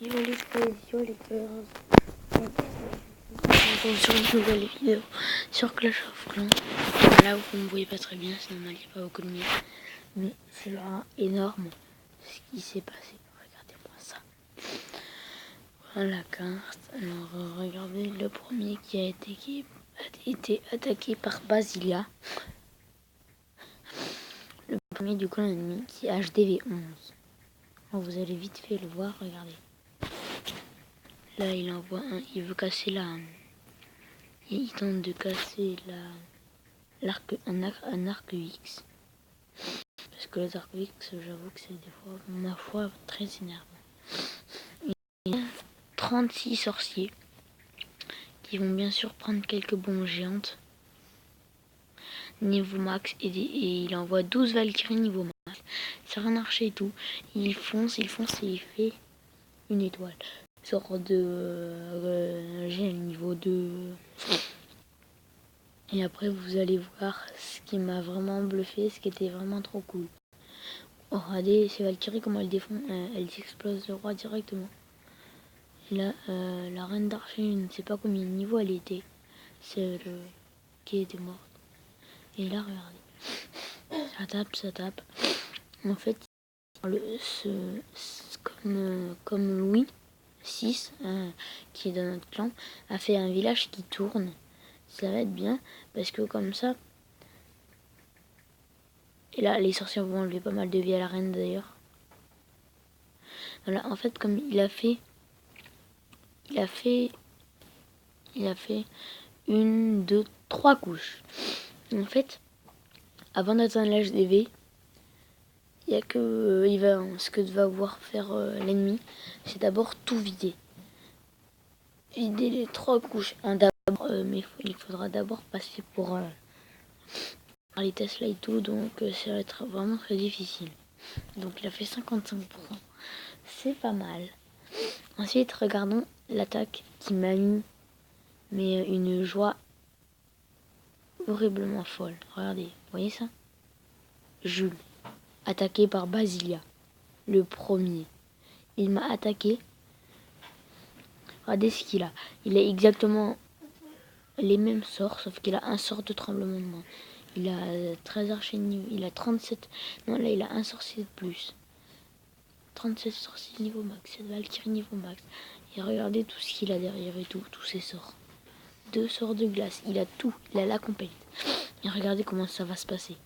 Yo les girls. Sur une nouvelle vidéo sur Clash of Clans. Là où vous ne me voyez pas très bien, c'est normal, il n'y a pas beaucoup de lumière. Mais c'est là énorme ce qui s'est passé. Regardez-moi ça. Voilà la carte. Alors regardez le premier qui a été attaqué par Basilia. Le premier du clan ennemi qui est HDV11. Alors, vous allez vite fait le voir, regardez. Là il envoie un, il veut casser la... Il tente de casser un arc X. Parce que les arcs X, j'avoue que c'est des fois, ma foi, très énervant. Il y a 36 sorciers qui vont bien sûr prendre quelques bombes géantes niveau max et il envoie 12 Valkyries niveau max. C'est un archer et tout. Il fonce et il fait une étoile. Sort de j'ai le niveau 2. Et après vous allez voir ce qui m'a vraiment bluffé, ce qui était vraiment trop cool. Oh, regardez ces Valkyries comment elles défendent, elles explosent le roi directement. Et là la reine d'archer, je ne sais pas combien de niveaux elle était. C'est le qui était morte. Et là regardez. Ça tape. En fait comme Louis VI qui est dans notre clan a fait un village qui tourne. Ça va être bien parce que comme ça. Et là les sorciers vont enlever pas mal de vie à la reine d'ailleurs. Voilà, en fait comme il a fait 1, 2, 3 couches. En fait, avant d'atteindre l'âge d'EV, il y a que ce que va voir faire l'ennemi, c'est d'abord tout vider. Vider les 3 couches. Mais il faudra d'abord passer par les Tesla et tout, donc ça va être vraiment très difficile. Donc il a fait 55%. C'est pas mal. Ensuite, regardons l'attaque qui m'a mis une joie horriblement folle. Regardez, vous voyez ça? Jules, attaqué par Basilia, le premier. Il m'a attaqué. Regardez ce qu'il a. Il a exactement les mêmes sorts, sauf qu'il a un sort de tremblement de moins. Il a 13 archers niveau. Il a 37. Non, là, il a un sorcier de plus. 37 sorciers niveau max. 7 Valkyrie niveau max. Et regardez tout ce qu'il a derrière et tout. Tous ses sorts. 2 sorts de glace. Il a tout. Il a la complète. Et regardez comment ça va se passer.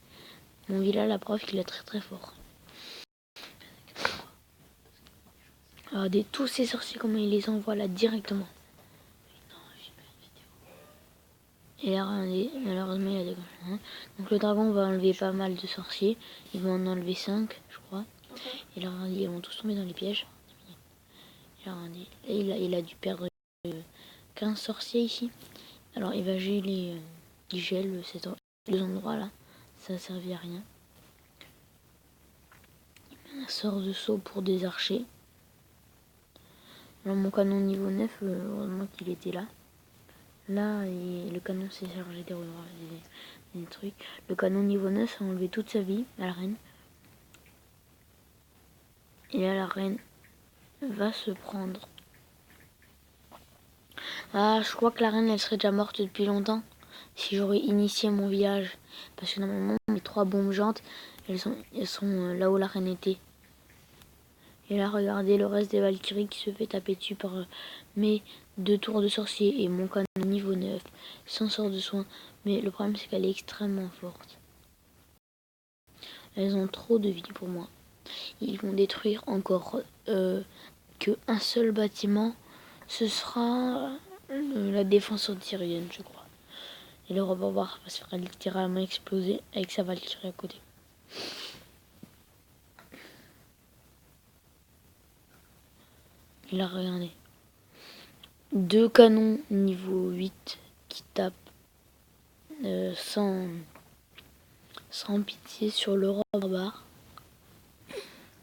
Mon village, la preuve qu'il est très très fort. Regardez tous ces sorciers, comment il les envoie là directement. Et là, regardez, malheureusement, il y a des... Donc le dragon va enlever pas mal de sorciers. Il va en enlever 5, je crois. Et là, regardez, ils vont tous tomber dans les pièges. Et là, regardez, il a dû perdre 15 sorciers ici. Alors, il va geler... il gèle ces 2 endroits là. Ça servit à rien. Il met un sort de saut pour des archers. Alors, mon canon niveau 9, heureusement qu'il était là. Là, le canon s'est chargé des trucs. Le canon niveau 9 a enlevé toute sa vie à la reine. Et là, la reine va se prendre. Ah, je crois que la reine, elle serait déjà morte depuis longtemps. Si j'aurais initié mon village. Parce que normalement, les 3 bombes géantes, elles sont là où la reine était. Et là, regardez le reste des Valkyries qui se fait taper dessus par mes 2 tours de sorcier et mon canon niveau 9, sans sort de soin. Mais le problème, c'est qu'elle est extrêmement forte. Elles ont trop de vie pour moi. Ils vont détruire encore qu'un seul bâtiment. Ce sera la défense anti-aérienne, je crois. Et le Robobar va se faire littéralement exploser avec sa Valkyrie à côté. Et là, regardez. 2 canons niveau 8 qui tapent sans pitié sur le Robobar.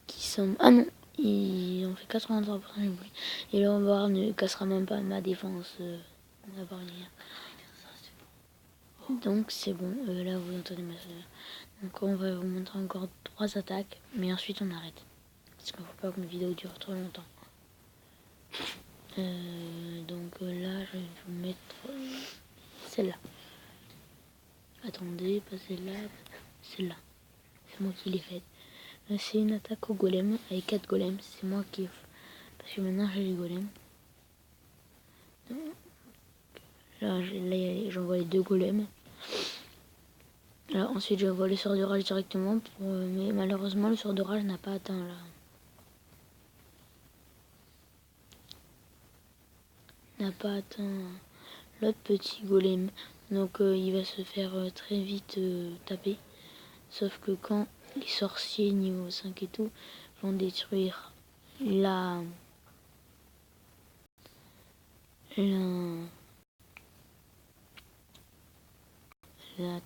Qui sont... Ah non, ils ont fait 83%. Et le Robobar ne cassera même pas ma défense. La barrière. Donc c'est bon, là vous entendez ma soeur. Donc on va vous montrer encore 3 attaques, mais ensuite on arrête. Parce qu'il ne faut pas que mes vidéos durent trop longtemps. Donc là, je vais vous mettre celle-là. Attendez, pas celle-là, celle-là. C'est moi qui l'ai faite. C'est une attaque au golem avec 4 golems. C'est moi qui... Parce que maintenant j'ai les golems. Là j'envoie les 2 golems. Là, ensuite j'envoie le sort de rage directement. Mais malheureusement le sort de rage n'a pas atteint là. N'a pas atteint l'autre petit golem. Donc il va se faire très vite taper. Sauf que quand les sorciers niveau 5 et tout vont détruire la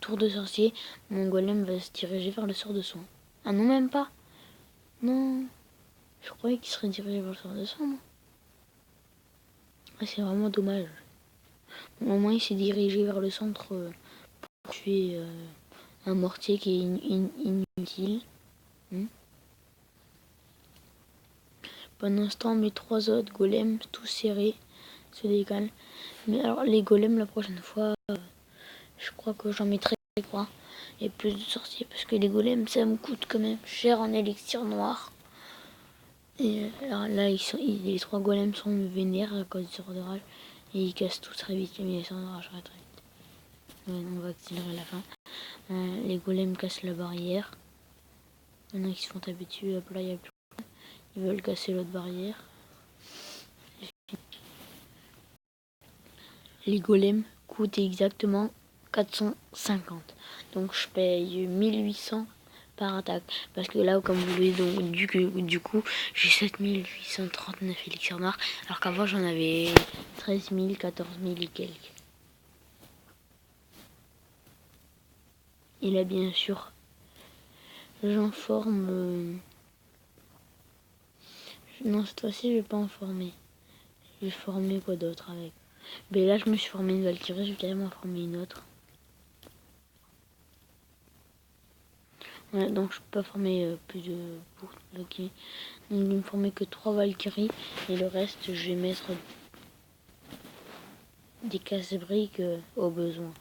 tour de sorcier, mon golem va se diriger vers le sort de soin. Ah non, même pas. Non, je croyais qu'il serait dirigé vers le sort de soin, moi. Ah, c'est vraiment dommage. Au moins il s'est dirigé vers le centre pour tuer un mortier qui est inutile. Pendant ce temps, mes 3 autres golems, tous serrés, se décalent. Mais alors, les golems, la prochaine fois, je crois que j'en mettrai 3 et plus de sorciers. Parce que les golems, ça me coûte quand même cher en élixir noir. Et alors là, les 3 golems sont vénères à cause du sort de rage. Et ils cassent tout très vite. Mais les sorts de rage très vite. Ouais, on va accélérer la fin. Les golems cassent la barrière. Il y en a qui se font taper dessus. Hop là, il n'y a plus. Ils veulent casser l'autre barrière. Les golems coûtent exactement 450. Donc je paye 1800 par attaque. Parce que là, comme vous le voyez, donc, du coup, j'ai 7839 élixirs noirs. Alors qu'avant, j'en avais 13 000, 14 000 et quelques. Et là, bien sûr, j'en forme... Non, cette fois-ci, je vais pas en former. Je vais former quoi d'autre avec. Mais là, je me suis formé une Valkyrie, je vais carrément former une autre. Ouais, donc je peux pas former plus de Valkyries. Donc il me formait que 3 Valkyries. Et le reste, je vais mettre des casse-briques au besoin.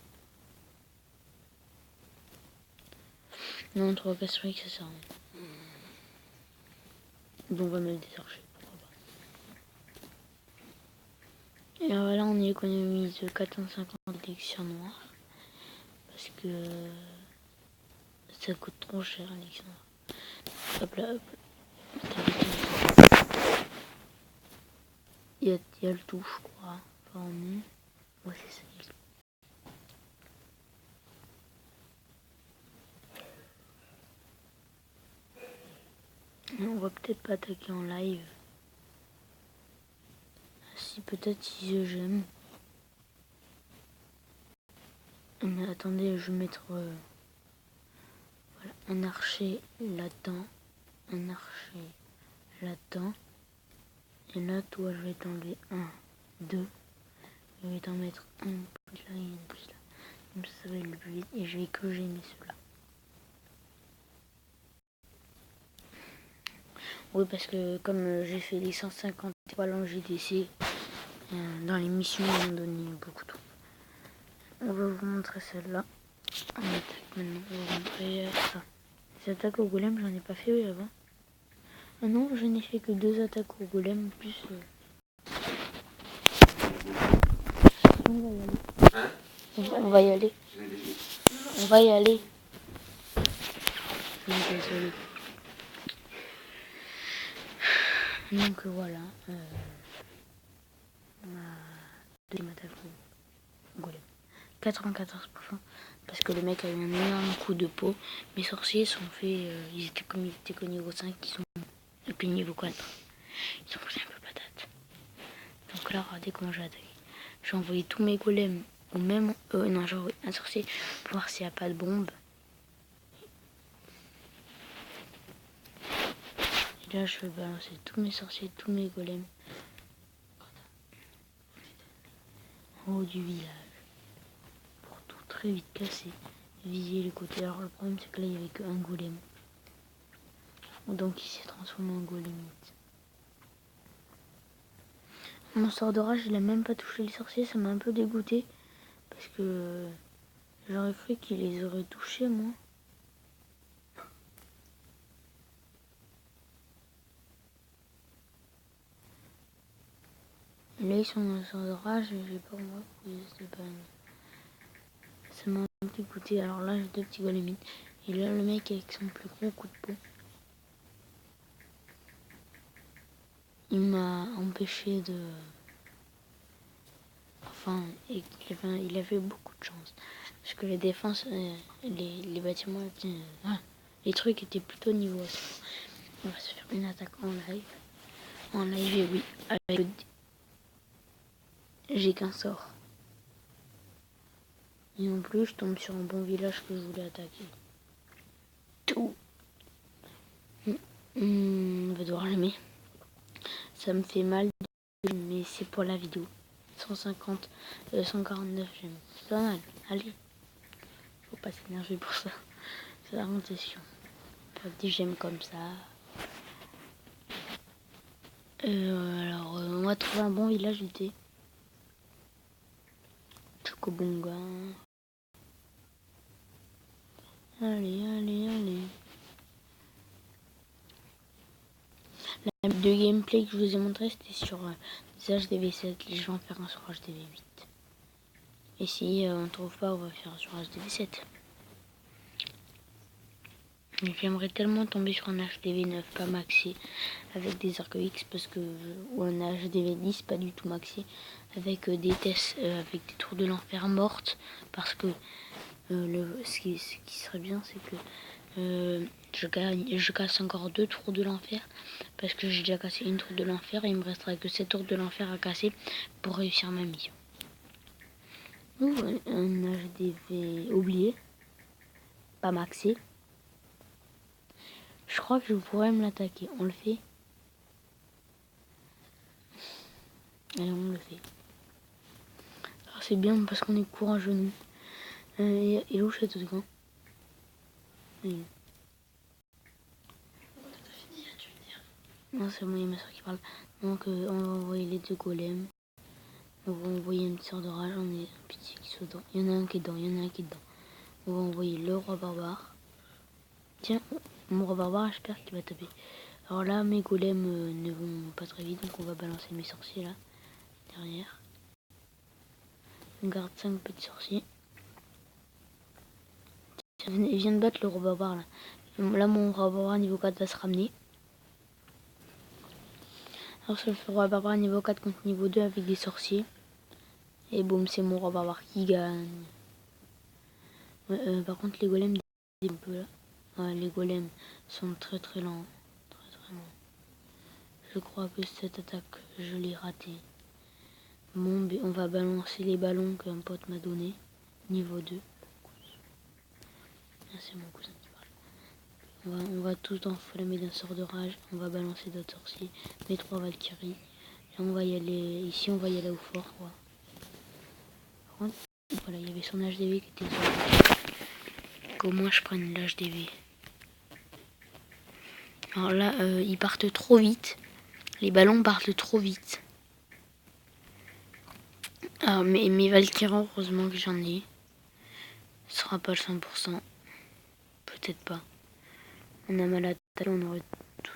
Non, 3 casse-briques, ça sert à rien. Donc on va mettre des archers, pourquoi pas. Et voilà, on économise 450 élixirs noirs. Parce que ça coûte trop cher l'élixirs noir. Hop là, hop. Il y a le tout, je crois. Enfin, ouais, c'est ça. On va peut-être pas attaquer en live. Si, peut-être si j'aime. Mais attendez, je vais mettre voilà, un archer là-dedans. Un archer là-dedans. Et là, toi, je vais t'enlever 1, 2. Je vais t'en mettre un plus là et un plus là. Comme ça va aller le plus vite. Et je vais que gêner ceux-là. Oui, parce que comme j'ai fait les 150 étoiles en GDC, dans les missions, ils m'ont donné beaucoup de trucs. On va vous montrer celle-là. On attaque maintenant. On va vous montrer ça. Les attaques au golem, j'en ai pas fait avant. Ah non, je n'ai fait que 2 attaques au golem, plus... On va y aller. Hein? On va y aller. On va y aller. Je suis désolée. Donc voilà. Deuxième attaque au golem. 94%. Parce que le mec a eu un énorme coup de peau. Mes sorciers sont faits... ils étaient qu'au niveau 5, ils sont depuis niveau 4. Ils sont pris un peu patate. Donc là, regardez comment j'ai attaqué. J'ai envoyé tous mes golems au même... non, j'ai envoyé un sorcier pour voir s'il n'y a pas de bombe. Et là, je vais balancer tous mes sorciers, tous mes golems en haut du village. Pour tout très vite casser. Viser les côtés. Alors le problème, c'est que là, il n'y avait qu'un golem. Donc il s'est transformé en golem. Mon sort d'orage, il a même pas touché les sorciers, ça m'a un peu dégoûté. Parce que j'aurais cru qu'il les aurait touchés, moi. Et là, ils sont dans un sort d'orage, et j'ai pas compris pourquoi c'était pas... Ça m'a un peu dégoûté. Alors là, j'ai 2 petits golems. Et là, le mec avec son plus gros coup de peau, il m'a empêché de... Enfin, il avait beaucoup de chance. Parce que les défenses, les bâtiments étaient... les trucs étaient plutôt niveau. On va se faire une attaque en live. En live, et oui. Avec... J'ai qu'un sort. Et en plus, je tombe sur un bon village que je voulais attaquer. Tout. On va devoir l'aimer. Ça me fait mal, mais c'est pour la vidéo. 150, 149 j'aime. C'est pas mal. Allez. Faut pas s'énerver pour ça. C'est la rotation. Pas des j'aime comme ça. Alors, on va trouver un bon village d'été. Chocobonga. Allez, allez, allez. La map de gameplay que je vous ai montré, c'était sur des HDV7. Je vais en faire un sur HDV8. Et si on trouve pas, on va faire sur HDV7. Mais j'aimerais tellement tomber sur un HDV9 pas maxé avec des arcs X parce que ou un HDV10 pas du tout maxé avec des tests avec des tours de l'enfer mortes parce que ce qui serait bien c'est que je casse encore 2 tours de l'enfer parce que j'ai déjà cassé une tour de l'enfer et il me restera que 7 tours de l'enfer à casser pour réussir ma mission. Ouh, un HDV oublié pas maxé. Je crois que je pourrais me l'attaquer. On le fait. Allez, on le fait. C'est bien parce qu'on est courageux nous. Et où je fais tout quand non, c'est moi et ma soeur qui parle. Donc on va envoyer les 2 golems. On va envoyer une sœur d'orage. On est un petit qui soit dedans. Il y en a un qui est dedans. Il y en a un qui est dedans. On va envoyer le roi barbare. Tiens, mon roi barbare, j'espère qu'il va taper. Alors là, mes golems ne vont pas très vite. Donc on va balancer mes sorciers là. Derrière. On garde 5 petits sorciers. Il vient de battre le roi barbare là. Là, mon roi barbare niveau 4 va se ramener. Alors, je fais roi barbare niveau 4 contre niveau 2 avec des sorciers. Et boum, c'est mon roi barbare qui gagne. Ouais, par contre, les golems, un peu là. Ouais, les golems sont très très lents. Très très lents. Je crois que cette attaque, je l'ai ratée. Bon, on va balancer les ballons qu'un pote m'a donné. Niveau 2. Ah, c'est mon cousin qui parle. On va tout enflammer d'un sort de rage. On va balancer d'autres sorciers. Mes 3 Valkyries. Là, on va y aller. Ici, on va y aller au fort, quoi. Par contre, voilà, il y avait son HDV qui était sur qu'au moins je prenne l'HDV. Alors là, ils partent trop vite. Les ballons partent trop vite. Alors, mes Valkyries, heureusement que j'en ai. Ce sera pas le 100%. Peut-être pas. On a mal à tête, on aurait tout.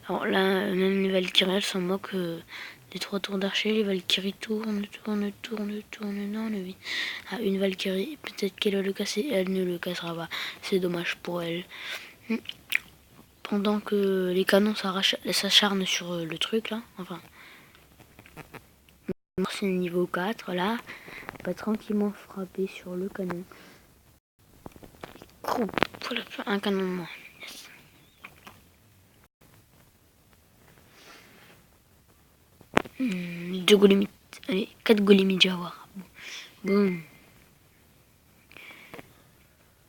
Alors là, même les Valkyries, elles s'en moquent des 3 tours d'archer. Les Valkyries tournent. Non, le vide. Ah, une Valkyrie, peut-être qu'elle va le casser. Elle ne le cassera pas. C'est dommage pour elle. Pendant que les canons s'acharnent sur le truc là. Enfin. C'est niveau 4 là. On va tranquillement frapper sur le canon. Voilà, un canon de moins. Yes. Deux golémites. Allez, 4 golémites Jawar. Boum.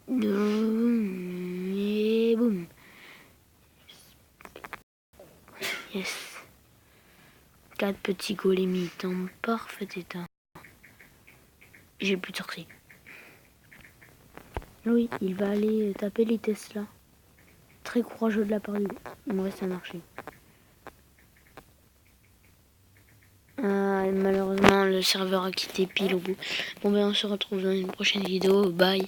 Boum. Et boum. Yes. 4 petits golémites en parfait état. J'ai plus de sorciers. Oui, il va aller taper les Tesla. Très courageux de la part du... Il me reste un archer. malheureusement le serveur a quitté pile au bout. Bon ben on se retrouve dans une prochaine vidéo. Bye.